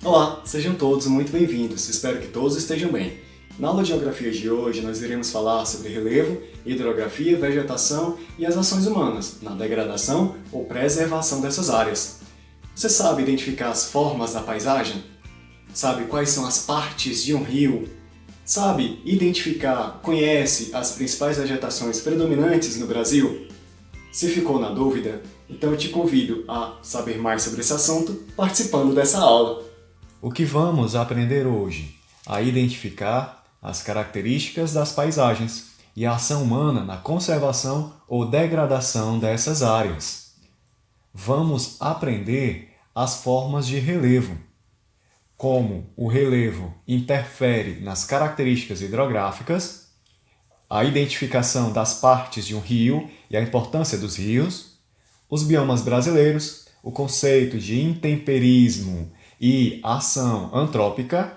Olá, sejam todos muito bem-vindos, espero que todos estejam bem. Na aula de Geografia de hoje, nós iremos falar sobre relevo, hidrografia, vegetação e as ações humanas na degradação ou preservação dessas áreas. Você sabe identificar as formas da paisagem? Sabe quais são as partes de um rio? Sabe identificar, conhece as principais vegetações predominantes no Brasil? Se ficou na dúvida, então eu te convido a saber mais sobre esse assunto participando dessa aula. O que vamos aprender hoje? A identificar as características das paisagens e a ação humana na conservação ou degradação dessas áreas. Vamos aprender as formas de relevo, como o relevo interfere nas características hidrográficas, a identificação das partes de um rio e a importância dos rios, os biomas brasileiros, o conceito de intemperismo e ação antrópica,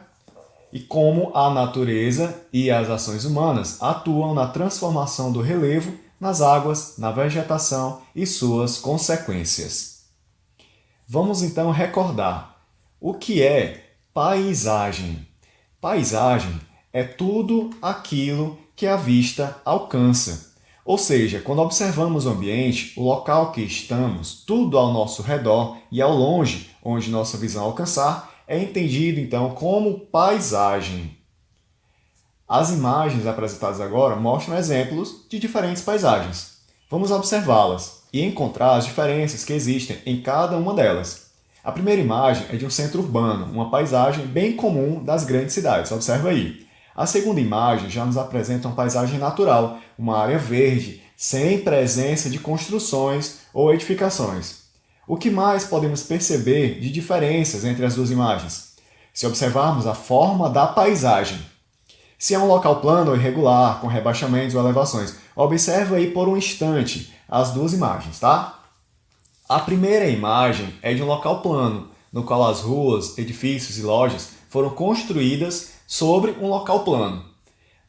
e como a natureza e as ações humanas atuam na transformação do relevo nas águas, na vegetação e suas consequências. Vamos então recordar o que é paisagem. Paisagem é tudo aquilo que a vista alcança. Ou seja, quando observamos o ambiente, o local que estamos, tudo ao nosso redor e ao longe, onde nossa visão alcançar, é entendido então como paisagem. As imagens apresentadas agora mostram exemplos de diferentes paisagens. Vamos observá-las e encontrar as diferenças que existem em cada uma delas. A primeira imagem é de um centro urbano, uma paisagem bem comum das grandes cidades. Observa aí. A segunda imagem já nos apresenta uma paisagem natural, uma área verde, sem presença de construções ou edificações. O que mais podemos perceber de diferenças entre as duas imagens? Se observarmos a forma da paisagem. Se é um local plano ou irregular, com rebaixamentos ou elevações, observa aí por um instante as duas imagens, tá? A primeira imagem é de um local plano, no qual as ruas, edifícios e lojas foram construídas sobre um local plano.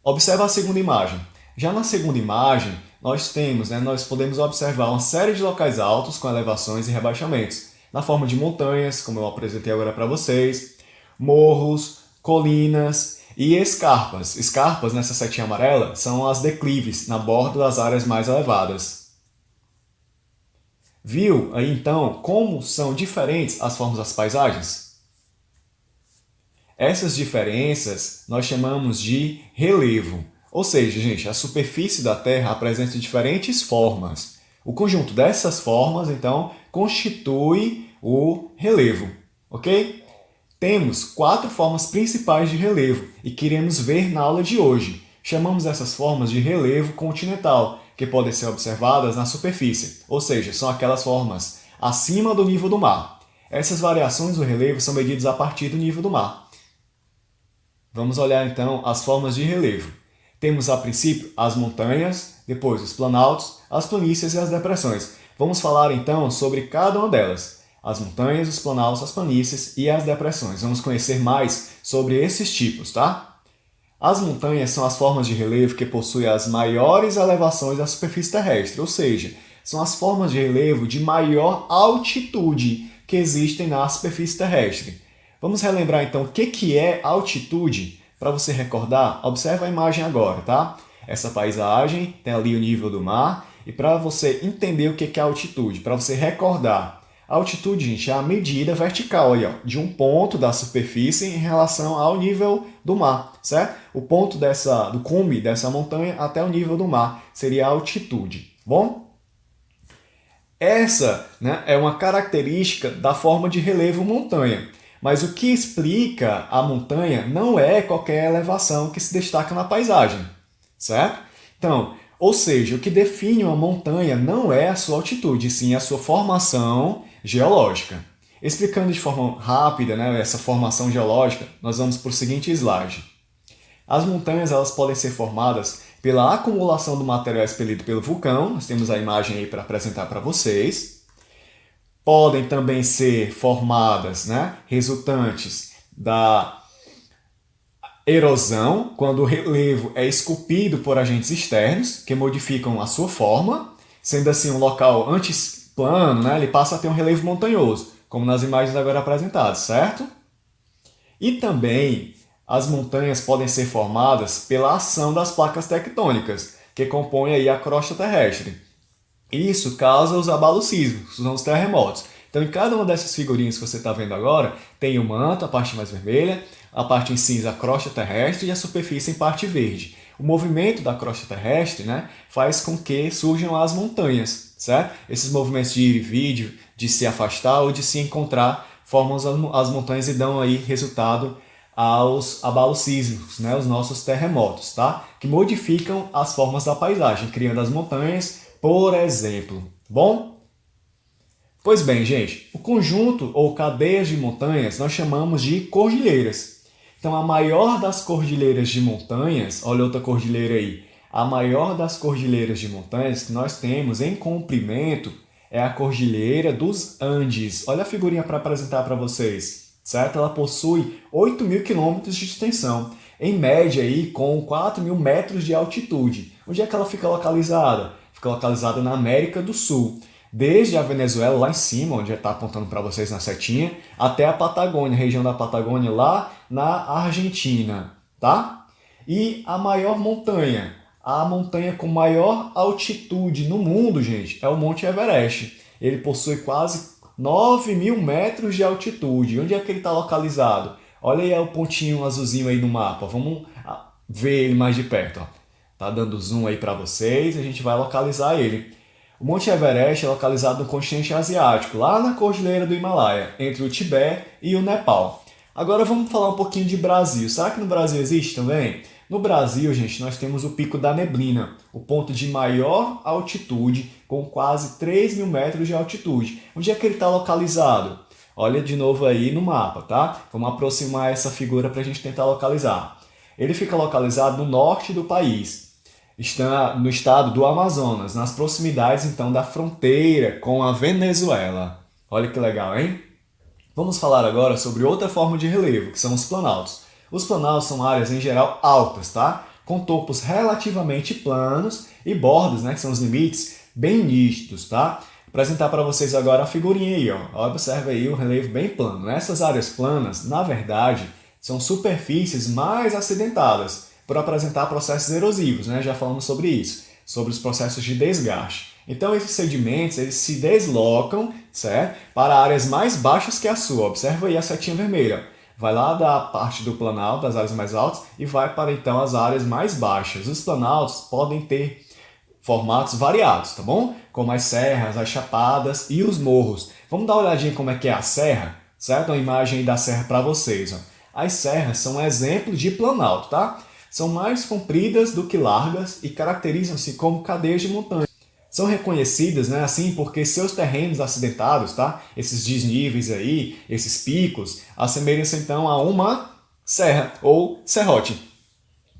Observa a segunda imagem. Já na segunda imagem, nós podemos observar uma série de locais altos com elevações e rebaixamentos, na forma de montanhas, como eu apresentei agora para vocês, morros, colinas e escarpas. Escarpas, nessa setinha amarela, são as declives, na borda das áreas mais elevadas. Viu aí então como são diferentes as formas das paisagens? Essas diferenças nós chamamos de relevo. Ou seja, gente, a superfície da Terra apresenta diferentes formas. O conjunto dessas formas, então, constitui o relevo, ok? Temos 4 formas principais de relevo e que iremos ver na aula de hoje. Chamamos essas formas de relevo continental, que podem ser observadas na superfície, ou seja, são aquelas formas acima do nível do mar. Essas variações do relevo são medidas a partir do nível do mar. Vamos olhar então as formas de relevo. Temos a princípio as montanhas, depois os planaltos, as planícies e as depressões. Vamos falar então sobre cada uma delas. As montanhas, os planaltos, as planícies e as depressões. Vamos conhecer mais sobre esses tipos, tá? As montanhas são as formas de relevo que possuem as maiores elevações da superfície terrestre, ou seja, são as formas de relevo de maior altitude que existem na superfície terrestre. Vamos relembrar então o que é altitude? Para você recordar, observa a imagem agora, tá? Essa paisagem tem ali o nível do mar e para você entender o que é altitude, para você recordar, a altitude, gente, é a medida vertical aí, ó, de um ponto da superfície em relação ao nível do mar, certo? O ponto do cume dessa montanha até o nível do mar seria a altitude, bom? Essa, é uma característica da forma de relevo montanha. Mas o que explica a montanha não é qualquer elevação que se destaca na paisagem, certo? Então, ou seja, o que define uma montanha não é a sua altitude, sim a sua formação geológica. Explicando de forma rápida, essa formação geológica, nós vamos para o seguinte slide. As montanhas elas podem ser formadas pela acumulação do material expelido pelo vulcão, nós temos a imagem aí para apresentar para vocês. Podem também ser formadas, resultantes da erosão, quando o relevo é esculpido por agentes externos, que modificam a sua forma, sendo assim um local antes plano, né, ele passa a ter um relevo montanhoso, como nas imagens agora apresentadas, certo? E também as montanhas podem ser formadas pela ação das placas tectônicas, que compõem aí a crosta terrestre. Isso causa os abalos sísmicos, são os terremotos. Então, em cada uma dessas figurinhas que você está vendo agora, tem o manto, a parte mais vermelha, a parte em cinza, a crosta terrestre, e a superfície em parte verde. O movimento da crosta terrestre, né, faz com que surjam as montanhas, certo? Esses movimentos de ir e vir, de se afastar ou de se encontrar, formam as montanhas e dão aí resultado aos abalos sísmicos, né, os nossos terremotos, tá? Que modificam as formas da paisagem, criando as montanhas, por exemplo. Bom? Pois bem, gente, o conjunto ou cadeias de montanhas nós chamamos de cordilheiras. Então, a maior das cordilheiras de montanhas, olha outra cordilheira aí, a maior das cordilheiras de montanhas que nós temos em comprimento é a Cordilheira dos Andes. Olha a figurinha para apresentar para vocês, certo? Ela possui 8.000 quilômetros de extensão, em média aí com 4.000 metros de altitude. Onde é que ela fica localizada? Fica localizada na América do Sul. Desde a Venezuela, lá em cima, onde está apontando para vocês na setinha, até a Patagônia, região da Patagônia, lá na Argentina, tá? E a maior montanha, a montanha com maior altitude no mundo, gente, é o Monte Everest. Ele possui quase 9.000 metros de altitude. Onde é que ele está localizado? Olha aí o pontinho azulzinho aí no mapa. Vamos ver ele mais de perto. Ó. Tá dando zoom aí para vocês e a gente vai localizar ele. O Monte Everest é localizado no continente asiático, lá na Cordilheira do Himalaia, entre o Tibete e o Nepal. Agora vamos falar um pouquinho de Brasil. Será que no Brasil existe também? No Brasil, gente, nós temos o Pico da Neblina, o ponto de maior altitude, com quase 3.000 metros de altitude. Onde é que ele está localizado? Olha de novo aí no mapa, tá? Vamos aproximar essa figura para a gente tentar localizar. Ele fica localizado no norte do país. Está no estado do Amazonas, nas proximidades então da fronteira com a Venezuela. Olha que legal, hein? Vamos falar agora sobre outra forma de relevo, que são os planaltos. Os planaltos são áreas em geral altas, tá? Com topos relativamente planos e bordas, né, que são os limites, bem nítidos, tá? Vou apresentar para vocês agora a figurinha aí, ó. Observe aí o relevo bem plano. Essas áreas planas, na verdade, são superfícies mais acidentadas, por apresentar processos erosivos, né? Já falamos sobre isso, sobre os processos de desgaste. Então esses sedimentos eles se deslocam, certo? Para áreas mais baixas que a sua. Observa aí a setinha vermelha. Vai lá da parte do planalto, das áreas mais altas, e vai para então as áreas mais baixas. Os planaltos podem ter formatos variados, tá bom? Como as serras, as chapadas e os morros. Vamos dar uma olhadinha como é que é a serra, certo? Uma imagem aí da serra para vocês. Ó. As serras são um exemplo de planalto, tá? São mais compridas do que largas e caracterizam-se como cadeias de montanha. São reconhecidas, né, assim, porque seus terrenos acidentados, tá? Esses desníveis aí, esses picos, assemelham-se então a uma serra ou serrote.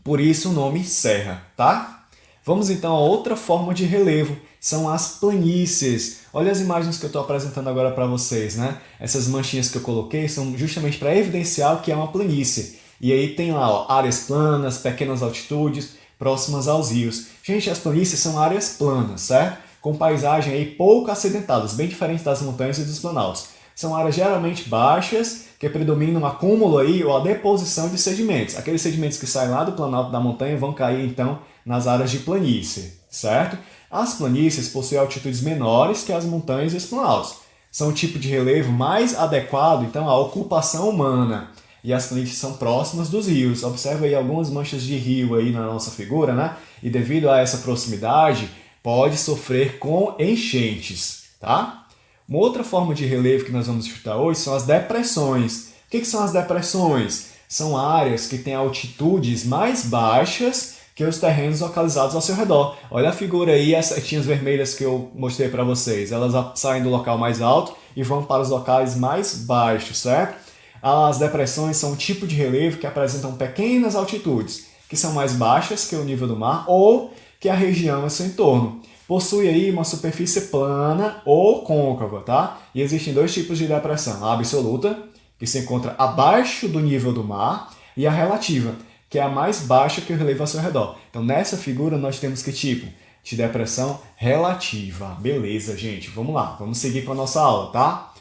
Por isso o nome serra, tá? Vamos então a outra forma de relevo, são as planícies. Olha as imagens que eu estou apresentando agora para vocês, né? Essas manchinhas que eu coloquei são justamente para evidenciar o que é uma planície. E aí tem lá ó, áreas planas, pequenas altitudes, próximas aos rios. Gente, as planícies são áreas planas, certo? Com paisagem aí pouco acidentadas, bem diferente das montanhas e dos planaltos. São áreas geralmente baixas, que predominam um acúmulo aí ou a deposição de sedimentos. Aqueles sedimentos que saem lá do planalto da montanha vão cair então nas áreas de planície, certo? As planícies possuem altitudes menores que as montanhas e os planaltos. São o tipo de relevo mais adequado então à ocupação humana. E as planícies são próximas dos rios. Observe aí algumas manchas de rio aí na nossa figura, né? E devido a essa proximidade, pode sofrer com enchentes, tá? Uma outra forma de relevo que nós vamos estudar hoje são as depressões. O que são as depressões? São áreas que têm altitudes mais baixas que os terrenos localizados ao seu redor. Olha a figura aí, as setinhas vermelhas que eu mostrei para vocês. Elas saem do local mais alto e vão para os locais mais baixos, certo? As depressões são um tipo de relevo que apresentam pequenas altitudes, que são mais baixas que o nível do mar ou que a região é seu entorno. Possui aí uma superfície plana ou côncava, tá? E existem dois tipos de depressão. A absoluta, que se encontra abaixo do nível do mar, e a relativa, que é a mais baixa que o relevo ao seu redor. Então, nessa figura, nós temos que tipo de depressão relativa. Beleza, gente, vamos lá, vamos seguir com a nossa aula, tá?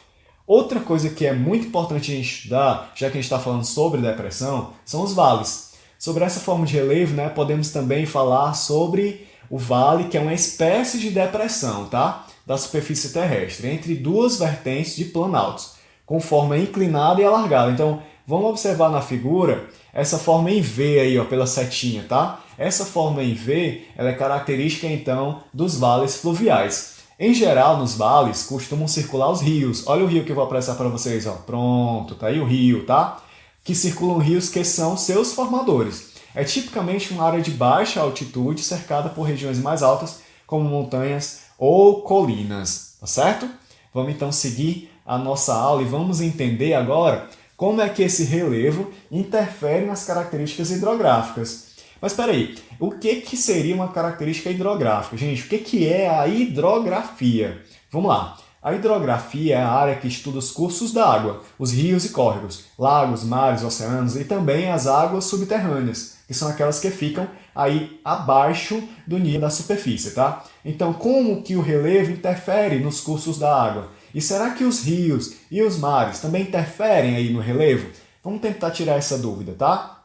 Outra coisa que é muito importante a gente estudar, já que a gente está falando sobre depressão, são os vales. Sobre essa forma de relevo, né, podemos também falar sobre o vale, que é uma espécie de depressão, tá? Da superfície terrestre, entre duas vertentes de planaltos, com forma inclinada e alargada. Então, vamos observar na figura essa forma em V aí, ó, pela setinha, tá? Essa forma em V, ela é característica, então, dos vales fluviais. Em geral, nos vales, costumam circular os rios. Olha o rio que eu vou apresentar para vocês, ó. Pronto, tá aí o rio, tá? Que circulam rios que são seus formadores. É tipicamente uma área de baixa altitude cercada por regiões mais altas, como montanhas ou colinas, tá certo? Vamos então seguir a nossa aula e vamos entender agora como é que esse relevo interfere nas características hidrográficas. Mas espera aí, o que seria uma característica hidrográfica? Gente, o que é a hidrografia? Vamos lá. A hidrografia é a área que estuda os cursos da água, os rios e córregos, lagos, mares, oceanos e também as águas subterrâneas, que são aquelas que ficam aí abaixo do nível da superfície, tá? Então, como que o relevo interfere nos cursos da água? E será que os rios e os mares também interferem aí no relevo? Vamos tentar tirar essa dúvida, tá?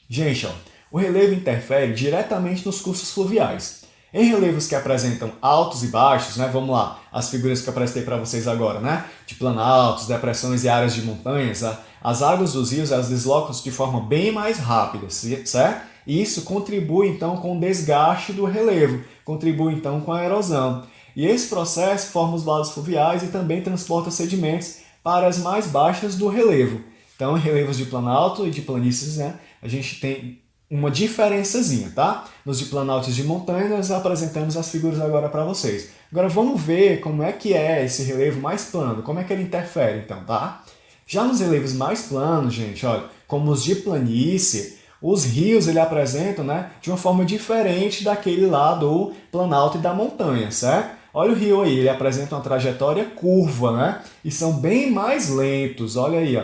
Gente, ó, o relevo interfere diretamente nos cursos fluviais. Em relevos que apresentam altos e baixos, né, vamos lá, as figuras que eu apresentei para vocês agora, né, de planaltos, depressões e áreas de montanhas, as águas dos rios elas deslocam-se de forma bem mais rápida, certo? E isso contribui então com o desgaste do relevo, contribui então com a erosão. E esse processo forma os valos fluviais e também transporta sedimentos para as mais baixas do relevo. Então, em relevos de planalto e de planícies, né, a gente tem uma diferençazinha, tá? Nos de planaltos de montanha, nós apresentamos as figuras agora para vocês. Agora vamos ver como é que é esse relevo mais plano, como é que ele interfere, então, tá? Já nos relevos mais planos, gente, olha, como os de planície, os rios ele apresentam, né, de uma forma diferente daquele lá do planalto e da montanha, certo? Olha o rio aí, ele apresenta uma trajetória curva, né? E são bem mais lentos, olha aí, ó.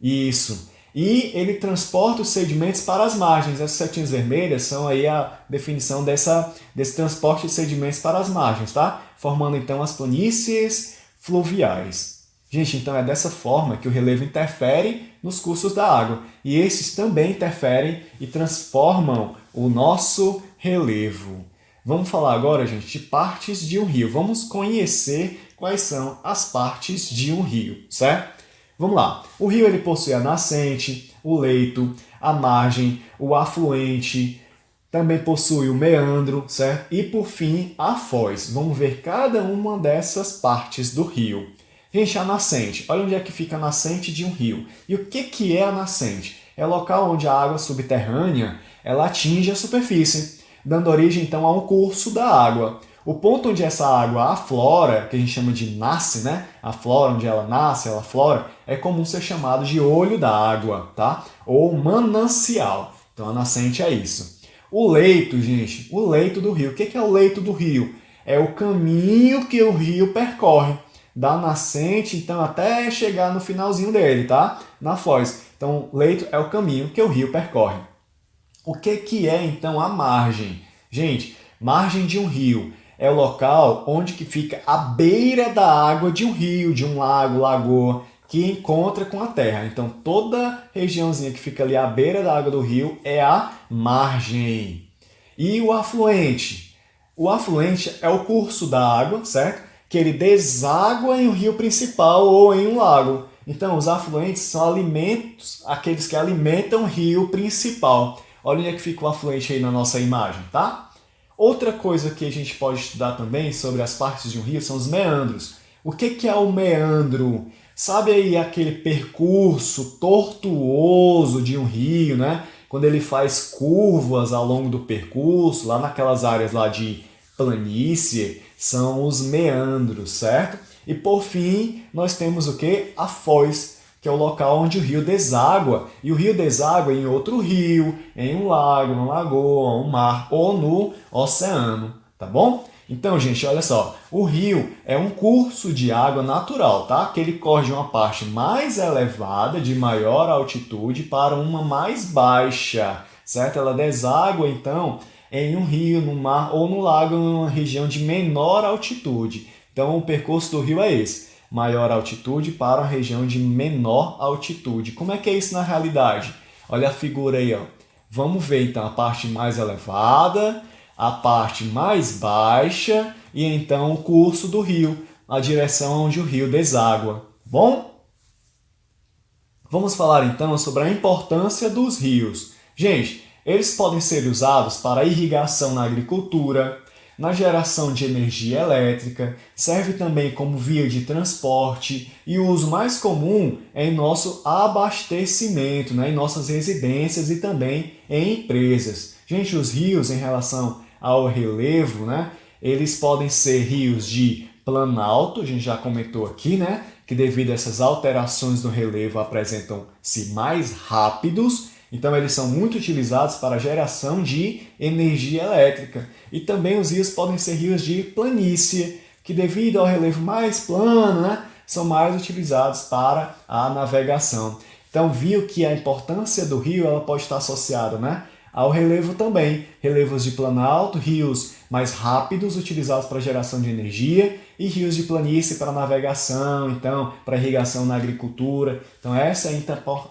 Isso. E ele transporta os sedimentos para as margens. Essas setinhas vermelhas são aí a definição desse transporte de sedimentos para as margens, tá? Formando então as planícies fluviais. Gente, então é dessa forma que o relevo interfere nos cursos da água. E esses também interferem e transformam o nosso relevo. Vamos falar agora, gente, de partes de um rio. Vamos conhecer quais são as partes de um rio, certo? Vamos lá. O rio ele possui a nascente, o leito, a margem, o afluente, também possui o meandro, certo? E por fim, a foz. Vamos ver cada uma dessas partes do rio. Gente, a nascente. Olha onde é que fica a nascente de um rio. E o que é a nascente? É o local onde a água subterrânea ela atinge a superfície, dando origem então a um curso da água. O ponto onde essa água aflora, que a gente chama de nasce, né? Aflora, onde ela nasce, ela aflora, é comum ser chamado de olho da água, tá? Ou manancial. Então a nascente é isso. O leito, gente, o leito do rio. O que é o leito do rio? É o caminho que o rio percorre. Da nascente, então, até chegar no finalzinho dele, tá? Na foz. Então, leito é o caminho que o rio percorre. O que é, então, a margem? Gente, margem de um rio é o local onde que fica a beira da água de um rio, de um lago, lagoa, que encontra com a terra. Então, toda regiãozinha que fica ali à beira da água do rio é a margem. E o afluente? O afluente é o curso da água, certo? Que ele deságua em um rio principal ou em um lago. Então, os afluentes são alimentos, aqueles que alimentam o rio principal. Olha onde é que fica o afluente aí na nossa imagem, tá? Outra coisa que a gente pode estudar também sobre as partes de um rio são os meandros. O que é o meandro? Sabe aí aquele percurso tortuoso de um rio, né? Quando ele faz curvas ao longo do percurso, lá naquelas áreas lá de planície, são os meandros, certo? E por fim, nós temos o que? A foz, que é o local onde o rio deságua. E o rio deságua em outro rio, em um lago, uma lagoa, um mar ou no oceano, tá bom? Então, gente, olha só, o rio é um curso de água natural, tá? Que ele corre de uma parte mais elevada, de maior altitude, para uma mais baixa, certo? Ela deságua, então, em um rio, no mar ou no lago, em uma região de menor altitude. Então, o percurso do rio é esse, maior altitude para uma região de menor altitude. Como é que é isso na realidade? Olha a figura aí, ó. Vamos ver, então, a parte mais elevada, a parte mais baixa e, então, o curso do rio, a direção onde o rio deságua. Bom? Vamos falar então sobre a importância dos rios. Gente, eles podem ser usados para irrigação na agricultura, na geração de energia elétrica, serve também como via de transporte e o uso mais comum é em nosso abastecimento, né, em nossas residências e também em empresas. Gente, os rios em relação ao relevo, né, eles podem ser rios de planalto, a gente já comentou aqui, né, que devido a essas alterações no relevo apresentam-se mais rápidos, então eles são muito utilizados para a geração de energia elétrica. E também os rios podem ser rios de planície, que devido ao relevo mais plano, né, são mais utilizados para a navegação. Então viu que a importância do rio ela pode estar associada, né, ao relevo também. Relevos de planalto, rios mais rápidos utilizados para geração de energia e rios de planície para navegação, então, para irrigação na agricultura. Então, essa é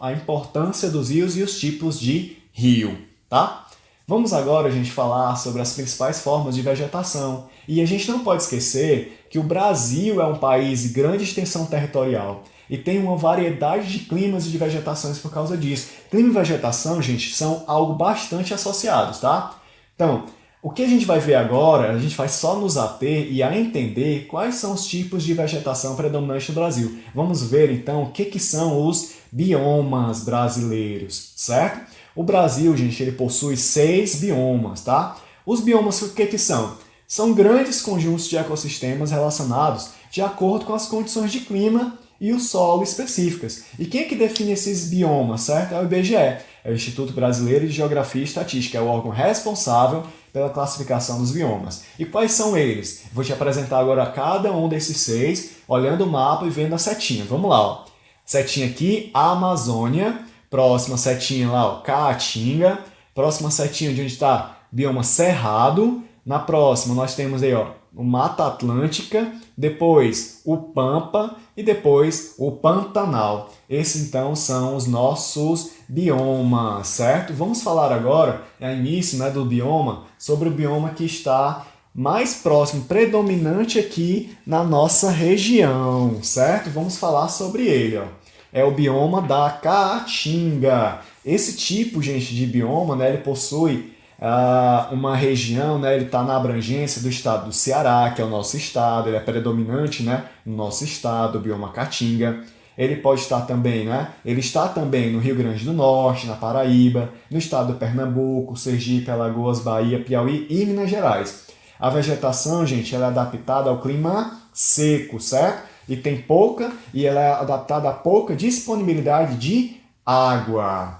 a importância dos rios e os tipos de rio, tá? Vamos agora, gente, falar sobre as principais formas de vegetação. E a gente não pode esquecer que o Brasil é um país de grande extensão territorial e tem uma variedade de climas e de vegetações por causa disso. Clima e vegetação, gente, são algo bastante associados, tá? Então, o que a gente vai ver agora, a gente vai só nos ater e a entender quais são os tipos de vegetação predominantes no Brasil. Vamos ver, então, o que são os biomas brasileiros, certo? O Brasil, gente, ele possui 6 biomas, tá? Os biomas, o que são? São grandes conjuntos de ecossistemas relacionados de acordo com as condições de clima e o solo específicas. E quem é que define esses biomas, certo? É o IBGE, é o Instituto Brasileiro de Geografia e Estatística, é o órgão responsável pela classificação dos biomas. E quais são eles? Vou te apresentar agora cada um desses 6, olhando o mapa e vendo a setinha. Vamos lá, ó. Setinha aqui, Amazônia. Próxima setinha lá, ó, Caatinga. Próxima setinha de onde está bioma Cerrado. Na próxima nós temos aí, ó, o Mata Atlântica, depois o Pampa e depois o Pantanal. Esses então são os nossos biomas, certo? Vamos falar agora, é início, né, do bioma, sobre o bioma que está mais próximo, predominante aqui na nossa região, certo? Vamos falar sobre ele, ó. É o bioma da Caatinga. Esse tipo, gente, de bioma, né, ele possui uma região, né, ele está na abrangência do estado do Ceará, que é o nosso estado, ele é predominante, né, no nosso estado, o bioma Caatinga. Ele pode estar também, né, ele está também no Rio Grande do Norte, na Paraíba, no estado do Pernambuco, Sergipe, Alagoas, Bahia, Piauí e Minas Gerais. A vegetação, gente, ela é adaptada ao clima seco, certo? E tem pouca, e ela é adaptada a pouca disponibilidade de água.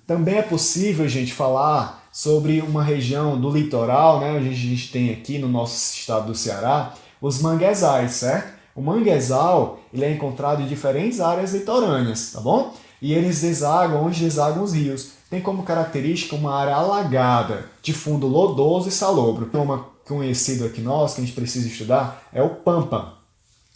Também é possível, gente, falar sobre uma região do litoral, né, onde a gente tem aqui no nosso estado do Ceará, os manguezais, certo? O manguezal ele é encontrado em diferentes áreas litorâneas, tá bom? E eles desaguam onde desagam os rios. Tem como característica uma área alagada, de fundo lodoso e salobro. Uma conhecido aqui nosso, que a gente precisa estudar, é o Pampa.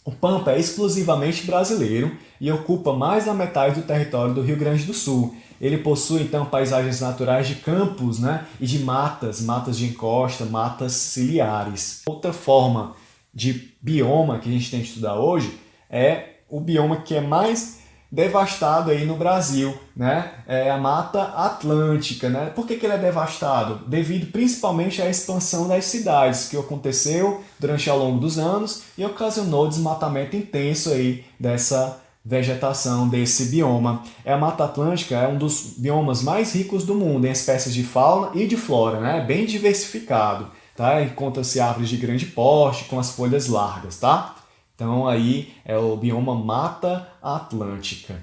O Pampa é exclusivamente brasileiro e ocupa mais da metade do território do Rio Grande do Sul. Ele possui, então, paisagens naturais de campos, né, e de matas, matas de encosta, matas ciliares. Outra forma de bioma que a gente tem que estudar hoje é o bioma que é mais devastado aí no Brasil, né? É a Mata Atlântica, né? Por que ele é devastado? Devido principalmente à expansão das cidades que aconteceu durante ao longo dos anos e ocasionou desmatamento intenso aí dessa vegetação desse bioma. A Mata Atlântica é um dos biomas mais ricos do mundo em espécies de fauna e de flora, né? Bem diversificado, tá? Encontra-se árvores de grande porte com as folhas largas, tá? Então aí é o bioma Mata Atlântica.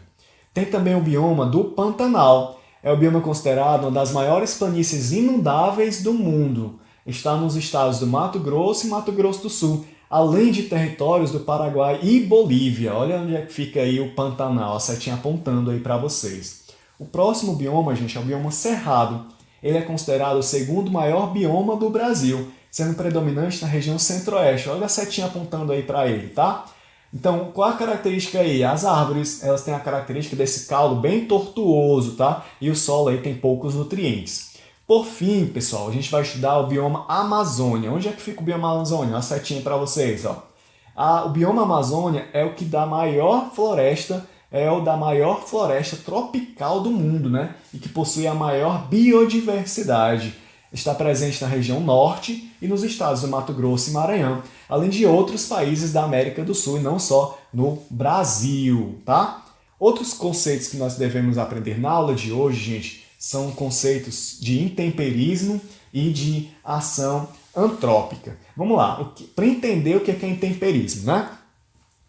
Tem também o bioma do Pantanal. É o bioma considerado uma das maiores planícies inundáveis do mundo. Está nos estados do Mato Grosso e Mato Grosso do Sul, além de territórios do Paraguai e Bolívia. Olha onde é que fica aí o Pantanal, a setinha apontando aí para vocês. O próximo bioma, gente, é o bioma Cerrado. ele é considerado o segundo maior bioma do Brasil, sendo predominante na região centro-oeste. Olha a setinha apontando aí para ele, tá? Então, qual a característica aí? As árvores, elas têm a característica desse caule bem tortuoso, tá? E o solo aí tem poucos nutrientes. Por fim, pessoal, a gente vai estudar o bioma Amazônia. Onde é que fica o bioma Amazônia? Uma setinha para vocês, ó. O bioma Amazônia é o que dá maior floresta, é o da maior floresta tropical do mundo, né? E que possui a maior biodiversidade. Está presente na região norte e nos estados do Mato Grosso e Maranhão, além de outros países da América do Sul e não só no Brasil, tá? Outros conceitos que nós devemos aprender na aula de hoje, gente, são conceitos de intemperismo e de ação antrópica. Vamos lá, para entender o que é intemperismo, né?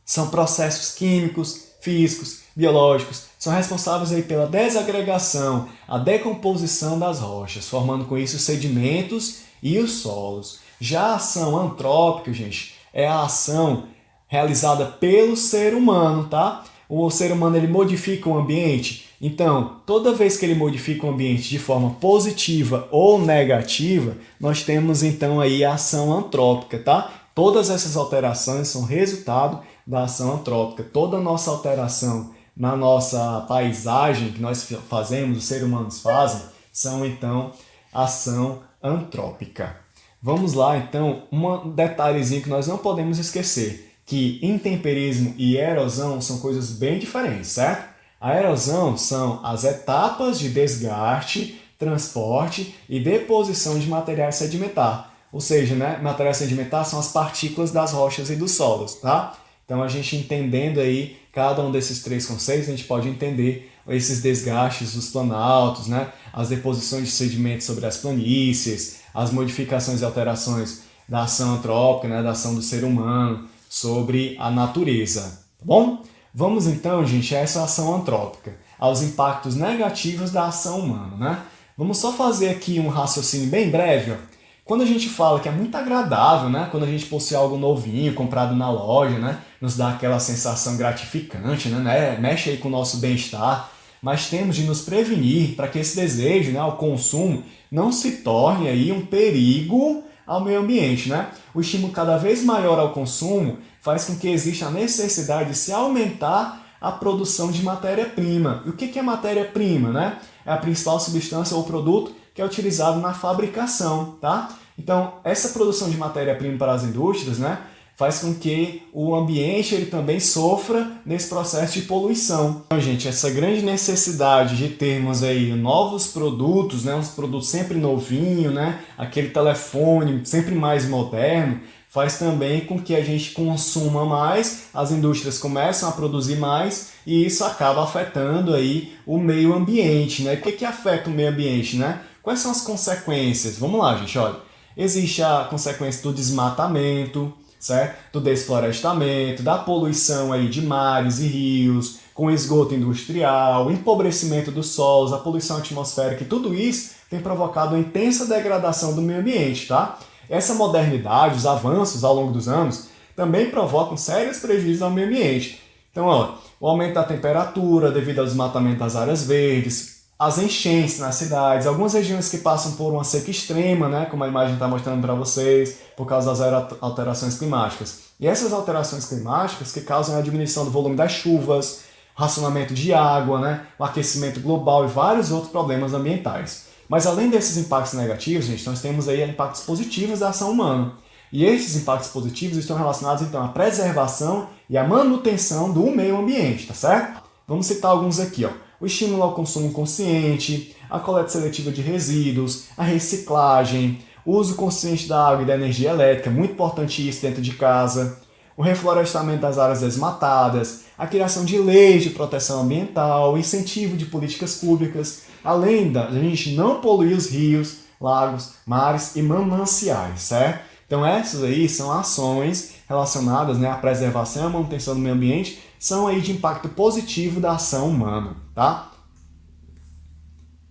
São processos químicos, físicos, biológicos, são responsáveis aí pela desagregação, a decomposição das rochas, formando com isso os sedimentos e os solos. Já a ação antrópica, gente, é a ação realizada pelo ser humano, tá? O ser humano ele modifica o ambiente. Então, toda vez que ele modifica o ambiente de forma positiva ou negativa, nós temos então aí a ação antrópica, tá? Todas essas alterações são resultado da ação antrópica. Toda a nossa alteração na nossa paisagem que nós fazemos, os seres humanos fazem, são então ação antrópica. Vamos lá então, um detalhezinho que nós não podemos esquecer, que intemperismo e erosão são coisas bem diferentes, certo? A erosão são as etapas de desgaste, transporte e deposição de material sedimentar. Ou seja, né, material sedimentar são as partículas das rochas e dos solos, tá? Então, a gente entendendo aí cada um desses três conceitos, a gente pode entender esses desgastes dos planaltos, né? As deposições de sedimentos sobre as planícies, as modificações e alterações da ação antrópica, né? Da ação do ser humano sobre a natureza, tá bom? Vamos então, gente, a essa ação antrópica, aos impactos negativos da ação humana, né? Vamos só fazer aqui um raciocínio bem breve, ó. Quando a gente fala que é muito agradável, né? Quando a gente possui algo novinho, comprado na loja, né? Nos dá aquela sensação gratificante, né? Mexe aí com o nosso bem-estar. Mas temos de nos prevenir para que esse desejo, né? O consumo, não se torne aí um perigo ao meio ambiente, né? O estímulo cada vez maior ao consumo faz com que exista a necessidade de se aumentar a produção de matéria-prima. E o que é matéria-prima, né? É a principal substância ou produto que é utilizado na fabricação, tá? Então, essa produção de matéria-prima para as indústrias, né, faz com que o ambiente ele também sofra nesse processo de poluição. Então, gente, essa grande necessidade de termos aí novos produtos, né, uns produtos sempre novinhos, né, aquele telefone sempre mais moderno, faz também com que a gente consuma mais, as indústrias começam a produzir mais e isso acaba afetando aí o meio ambiente, né? O que afeta o meio ambiente, né? Quais são as consequências? Vamos lá, gente, olha. Existe a consequência do desmatamento, certo? Do desflorestamento, da poluição aí de mares e rios, com esgoto industrial, empobrecimento dos solos, a poluição atmosférica, e tudo isso tem provocado uma intensa degradação do meio ambiente, tá? Essa modernidade, os avanços ao longo dos anos, também provocam sérios prejuízos ao meio ambiente. Então, ó, o aumento da temperatura devido ao desmatamento das áreas verdes, as enchentes nas cidades, algumas regiões que passam por uma seca extrema, né, como a imagem está mostrando para vocês, por causa das alterações climáticas. E essas alterações climáticas que causam a diminuição do volume das chuvas, racionamento de água, né, o aquecimento global e vários outros problemas ambientais. Mas além desses impactos negativos, gente, nós temos aí impactos positivos da ação humana. E esses impactos positivos estão relacionados, então, à preservação e à manutenção do meio ambiente, tá certo? Vamos citar alguns aqui, ó. O estímulo ao consumo consciente, a coleta seletiva de resíduos, a reciclagem, o uso consciente da água e da energia elétrica, muito importante isso dentro de casa, o reflorestamento das áreas desmatadas, a criação de leis de proteção ambiental, o incentivo de políticas públicas, além da gente não poluir os rios, lagos, mares e mananciais, certo? Então essas aí são ações relacionadas, né, à preservação e à manutenção do meio ambiente, são aí de impacto positivo da ação humana, tá?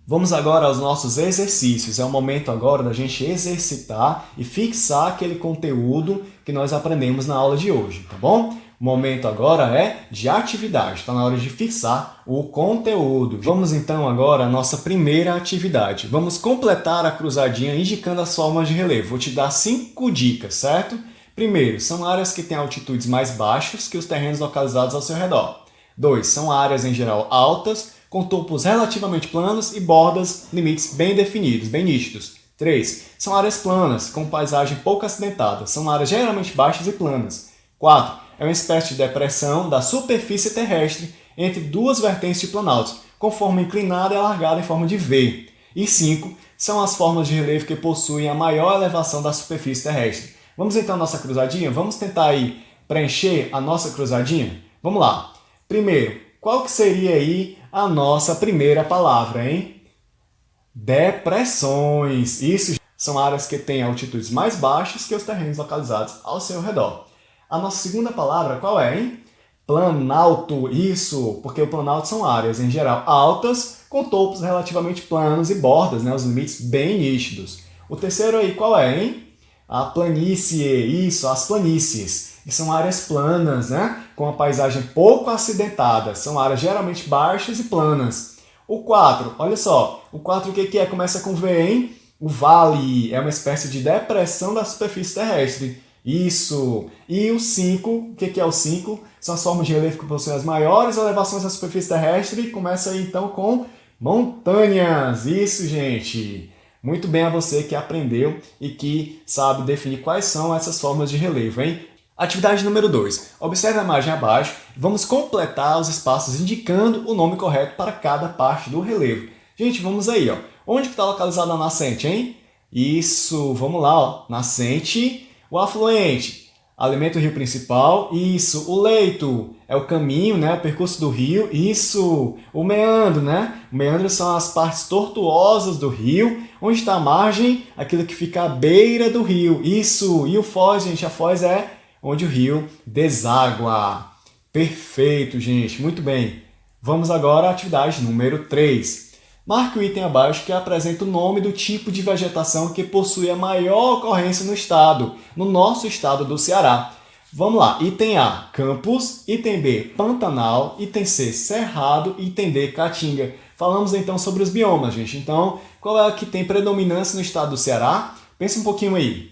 Vamos agora aos nossos exercícios. É o momento agora da gente exercitar e fixar aquele conteúdo que nós aprendemos na aula de hoje, tá bom? O momento agora é de atividade, está na hora de fixar o conteúdo. Vamos então agora à nossa primeira atividade. Vamos completar a cruzadinha indicando as formas de relevo. Vou te dar 5 dicas, certo? Primeiro, são áreas que têm altitudes mais baixas que os terrenos localizados ao seu redor. 2, são áreas em geral altas, com topos relativamente planos e bordas, limites bem definidos, bem nítidos. 3, são áreas planas, com paisagem pouco acidentada, são áreas geralmente baixas e planas. 4, é uma espécie de depressão da superfície terrestre entre duas vertentes de planaltos, com forma inclinada e alargada em forma de V. E 5, são as formas de relevo que possuem a maior elevação da superfície terrestre. Vamos então à nossa cruzadinha? Vamos tentar aí preencher a nossa cruzadinha? Vamos lá. Primeiro, qual que seria aí a nossa primeira palavra, hein? Depressões. Isso são áreas que têm altitudes mais baixas que os terrenos localizados ao seu redor. A nossa segunda palavra qual é, hein? Planalto. Isso, porque o planalto são áreas, em geral, altas, com topos relativamente planos e bordas, né? Os limites bem nítidos. O terceiro aí qual é, hein? A planície. Isso, as planícies. E são áreas planas, né? Com a paisagem pouco acidentada. São áreas geralmente baixas e planas. O 4, olha só. O 4 o que é? Começa com V, hein? O vale é uma espécie de depressão da superfície terrestre. Isso. E o 5, o que é o 5? São as formas de relevo que possuem as maiores elevações da superfície terrestre. Começa aí então com montanhas. Isso, gente. Muito bem a você que aprendeu e que sabe definir quais são essas formas de relevo, hein? Atividade número 2. Observe a imagem abaixo e vamos completar os espaços indicando o nome correto para cada parte do relevo. Gente, vamos aí, ó. Onde que está localizada a nascente, hein? Isso, vamos lá, ó. Nascente, o afluente, alimenta o rio principal. Isso, o leito é o caminho, né? O percurso do rio. Isso, o meandro, né? O meandro são as partes tortuosas do rio. Onde está a margem? Aquilo que fica à beira do rio. Isso, e o foz, gente, a foz é onde o rio deságua. Perfeito, gente. Muito bem. Vamos agora à atividade número 3. Marque o item abaixo que apresenta o nome do tipo de vegetação que possui a maior ocorrência no estado, no nosso estado do Ceará. Vamos lá. Item A, Campos. Item B, Pantanal. Item C, Cerrado. Item D, Caatinga. Falamos então sobre os biomas, gente. Então, qual é a que tem predominância no estado do Ceará? Pense um pouquinho aí.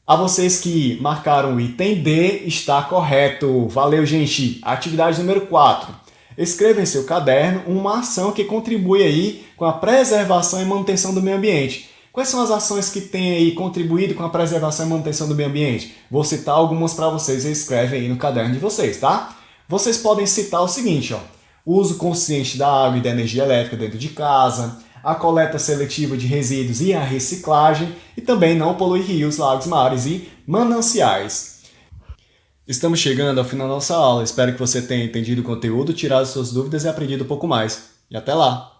A vocês que marcaram o item D, está correto. Valeu, gente. Atividade número 4. Escreva em seu caderno uma ação que contribui aí com a preservação e manutenção do meio ambiente. Quais são as ações que têm aí contribuído com a preservação e manutenção do meio ambiente? Vou citar algumas para vocês e escrevem aí no caderno de vocês, tá? Vocês podem citar o seguinte, ó. O uso consciente da água e da energia elétrica dentro de casa, a coleta seletiva de resíduos e a reciclagem, e também não poluir rios, lagos, mares e mananciais. Estamos chegando ao final da nossa aula. Espero que você tenha entendido o conteúdo, tirado suas dúvidas e aprendido um pouco mais. E até lá!